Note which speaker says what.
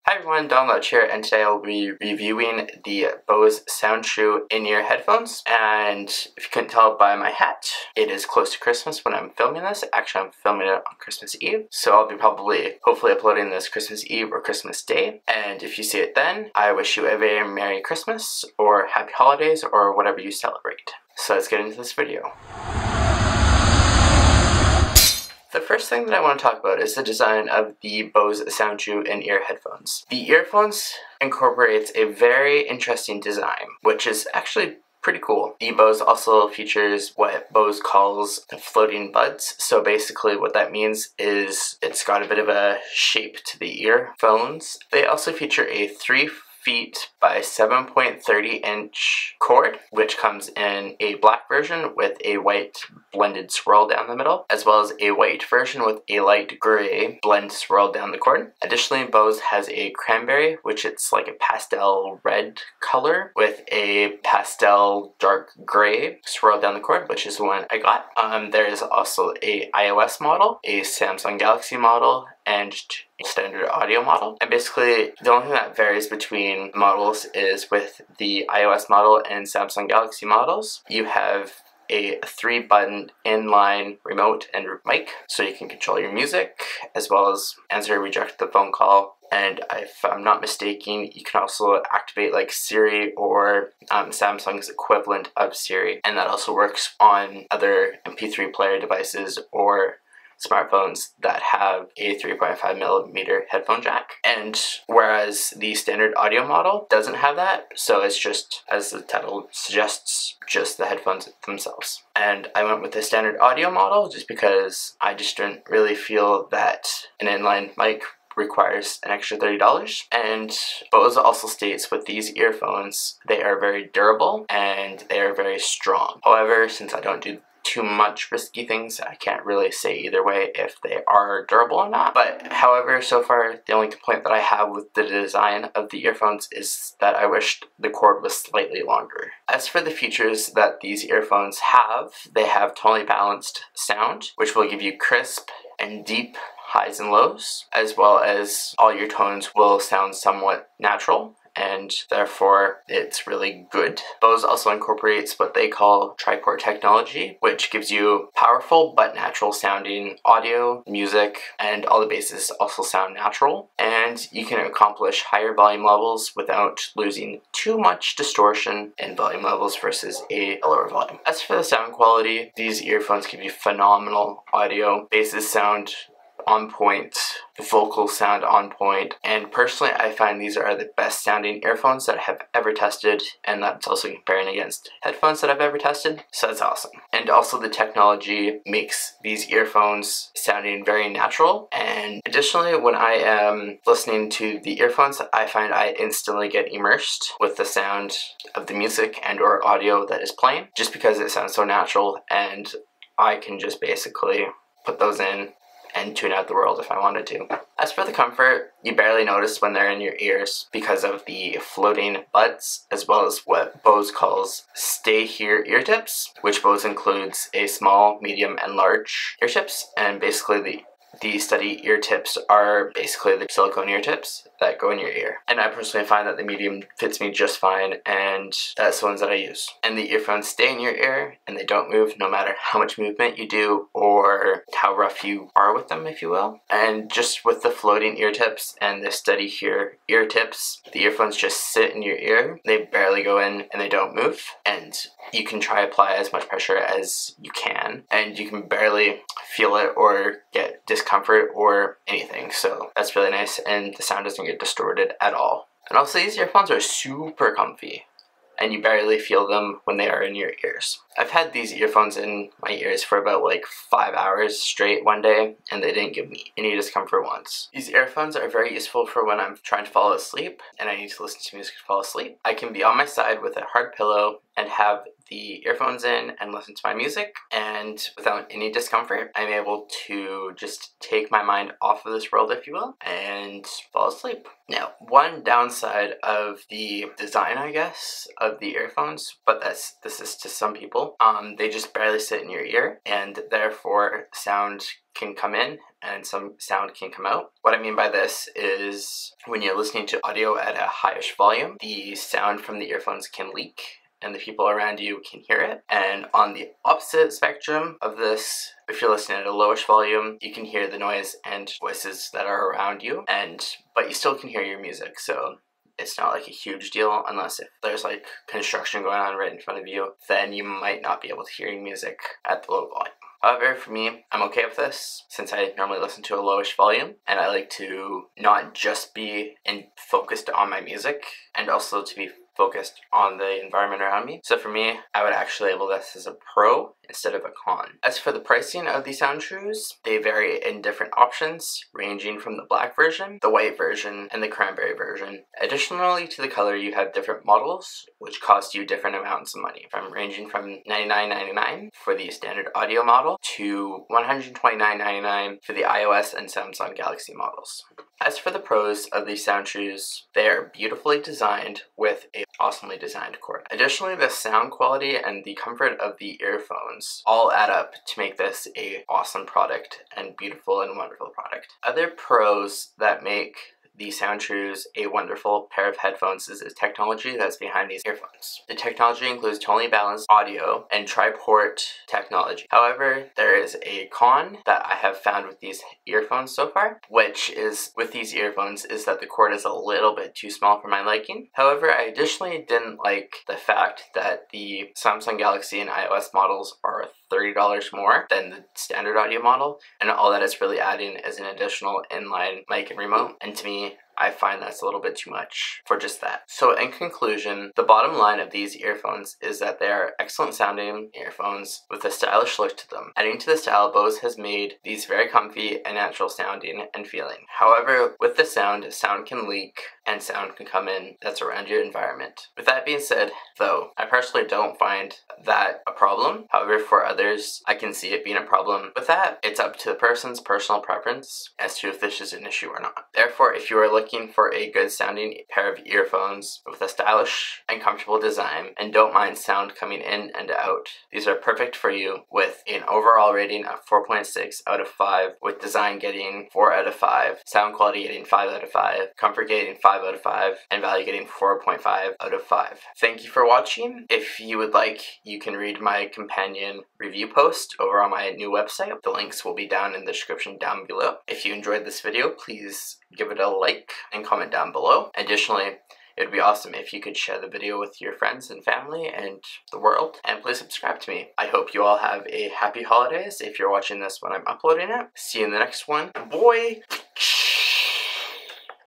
Speaker 1: Hi everyone, Louch here, and today I'll be reviewing the Bose SoundTrue in-ear headphones. And if you couldn't tell by my hat, it is close to Christmas when I'm filming this. Actually, I'm filming it on Christmas Eve, so I'll be hopefully uploading this Christmas Eve or Christmas Day. And if you see it then, I wish you a very Merry Christmas or Happy Holidays or whatever you celebrate. So let's get into this video. The first thing that I want to talk about is the design of the Bose SoundTrue in-ear headphones. The earphones incorporates a very interesting design, which is actually pretty cool. The Bose also features what Bose calls floating buds. So basically what that means is it's got a bit of a shape to the earphones. They also feature a 3 feet by 7.30 inch cord, which comes in a black version with a white blended swirl down the middle, as well as a white version with a light gray blend swirl down the cord. Additionally, Bose has a cranberry, which it's like a pastel red color with a pastel dark gray swirl down the cord, which is the one I got. There is also a iOS model, a Samsung Galaxy model, and a standard audio model. And basically the only thing that varies between models is with the iOS model and Samsung Galaxy models, you have a 3-button inline remote and mic, so you can control your music as well as answer or reject the phone call. And if I'm not mistaken, you can also activate like Siri or Samsung's equivalent of Siri, and that also works on other MP3 player devices or smartphones that have a 3.5mm headphone jack. And whereas the standard audio model doesn't have that, so it's just, as the title suggests, just the headphones themselves. And I went with the standard audio model just because I just didn't really feel that an inline mic requires an extra $30. And Bose also states with these earphones, they are very durable and they are very strong. However, since I don't do too much risky things, I can't really say either way if they are durable or not. But however, so far the only complaint that I have with the design of the earphones is that I wished the cord was slightly longer. As for the features that these earphones have, they have tonally balanced sound, which will give you crisp and deep highs and lows, as well as all your tones will sound somewhat natural, and therefore it's really good. Bose also incorporates what they call triport technology, which gives you powerful but natural sounding audio, music, and all the basses also sound natural, and you can accomplish higher volume levels without losing too much distortion in volume levels versus a lower volume. As for the sound quality, these earphones give you phenomenal audio. Basses sound on point, the vocals sound on point, and personally I find these are the best sounding earphones that I have ever tested, and that's also comparing against headphones that I've ever tested, so that's awesome. And also the technology makes these earphones sounding very natural, and additionally when I am listening to the earphones, I find I instantly get immersed with the sound of the music and or audio that is playing, just because it sounds so natural, and I can just basically put those in and tune out the world if I wanted to. As for the comfort, you barely notice when they're in your ears because of the floating buds, as well as what Bose calls stay here ear tips, which Bose includes a small, medium, and large ear tips, and basically the study ear tips are basically the silicone ear tips that go in your ear. And I personally find that the medium fits me just fine, and that's the ones that I use. And the earphones stay in your ear and they don't move no matter how much movement you do or how rough you are with them, if you will. And just with the floating ear tips and the study here ear tips, the earphones just sit in your ear. They barely go in and they don't move. And you can try apply as much pressure as you can, and you can barely feel it or get discomfort or anything. So that's really nice, and the sound doesn't get distorted at all. And also these earphones are super comfy, and you barely feel them when they are in your ears. I've had these earphones in my ears for about like 5 hours straight one day, and they didn't give me any discomfort once. These earphones are very useful for when I'm trying to fall asleep and I need to listen to music to fall asleep. I can be on my side with a hard pillow and have the earphones in and listen to my music, and without any discomfort, I'm able to just take my mind off of this world, if you will, and fall asleep. Now, one downside of the design, I guess, of the earphones, but this is to some people, they just barely sit in your ear, and therefore sound can come in and some sound can come out. What I mean by this is when you're listening to audio at a highish volume, the sound from the earphones can leak and the people around you can hear it. And on the opposite spectrum of this, if you're listening at a lowish volume, you can hear the noise and voices that are around you, but you still can hear your music. So it's not like a huge deal, unless if there's like construction going on right in front of you, then you might not be able to hear your music at the low volume. However, for me, I'm okay with this since I normally listen to a lowish volume, and I like to not just be focused on my music and also to be focused on the environment around me. So for me, I would actually label this as a pro instead of a con. As for the pricing of the SoundTrues, they vary in different options, ranging from the black version, the white version, and the cranberry version. Additionally to the color, you have different models, which cost you different amounts of money, ranging from $99.99 for the standard audio model to $129.99 for the iOS and Samsung Galaxy models. As for the pros of these SoundTrues, they are beautifully designed with a awesomely designed cord. Additionally, the sound quality and the comfort of the earphones all add up to make this a awesome product and beautiful and wonderful product. Other pros that make the SoundTrues a wonderful pair of headphones is the technology that's behind these earphones. The technology includes tonally balanced audio and tri-port technology. However, there is a con that I have found with these earphones so far, which is with these earphones is that the cord is a little bit too small for my liking. However, I additionally didn't like the fact that the Samsung Galaxy and iOS models are $30 more than the standard audio model, and all that is really adding is an additional inline mic and remote, and to me, I find that's a little bit too much for just that. So in conclusion, the bottom line of these earphones is that they are excellent sounding earphones with a stylish look to them. Adding to the style, Bose has made these very comfy and natural sounding and feeling. However, with the sound can leak and sound can come in that's around your environment. With that being said, though, I personally don't find that a problem. However, for others, I can see it being a problem. With that, it's up to the person's personal preference as to if this is an issue or not. Therefore, if you are looking for a good sounding pair of earphones with a stylish and comfortable design and don't mind sound coming in and out, these are perfect for you with an overall rating of 4.6 out of 5, with design getting 4 out of 5, sound quality getting 5 out of 5, comfort getting 5 out of 5, and value getting 4.5 out of 5. Thank you for watching. If you would like, you can read my companion review post over on my new website. The links will be down in the description down below. If you enjoyed this video, please give it a like and comment down below. Additionally, it would be awesome if you could share the video with your friends and family and the world, and please subscribe to me. I hope you all have a happy holidays if you're watching this when I'm uploading it. See you in the next one. Boy!